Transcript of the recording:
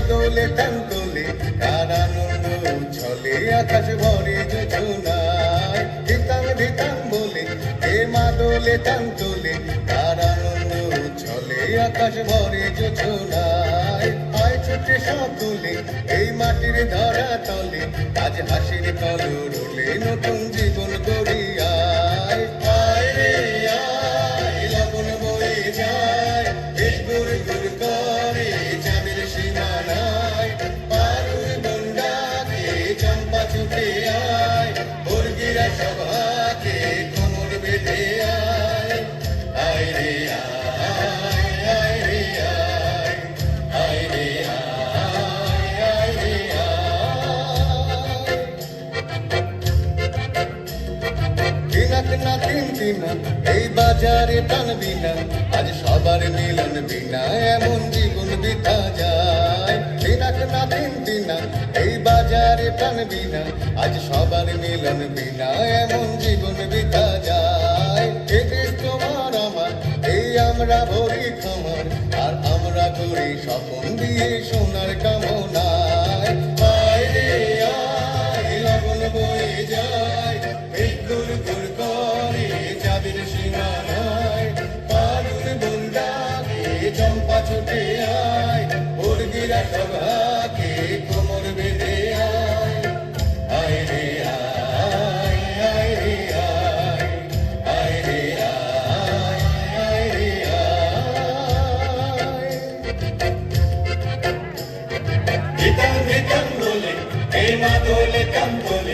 দোলে টান তোলে কার আনন্দ উচ্ছলে আকাশ ভরে যোজনায় ধিতাং ধিতাং বলে হে মা দোলে টান তোলে কার আনন্দ উচ্ছলে আকাশ ভরে যোজনায় আয় ছুটে সব তোলে এই মাটির ধরা তলে আজ হাসির কলরলে নতুন জীবন গড়িয়ায় আয় রে আয় লগন বয়ে যায় বেশ গুড় গুড় করে চাঁদের সীমানায় পারুর বন্ডাকে চম্পা ছুটে আয় মুরগিরা সভাকে কোমর বেঁধে আয় আয় রে আয় আয় রে আয় আয় রে আয় আয় রে আয় দিনাক না তিন দিনা এই বাজারে টানবি না আজ সবার মিলন বিনা এমন জীবন বিতা যায় দিনাক না তিন দিনা এই বাজারে টানবি না আজ সবার মিলন বিনা এমন জীবন বিতা যায় এ দেশ তোমার আমার এই আমরা ভরি খামার আর আমরা করি স্বপন দিয়ে সোনার কামনায় আয় রে আয় লগন বয়ে যায় গুড় গুড় করে চাঁদের সীমানায় পারুর বন্ডাকে চম্পা ছুটে আয় মুরগিরা সভাকে কোমর বেঁধে আয় আয় রে আয় আয় রে আয় আয় রে আয় আয় রে আয় ধিতাং ধিতাং বলে হে মা দোলে টান তোলে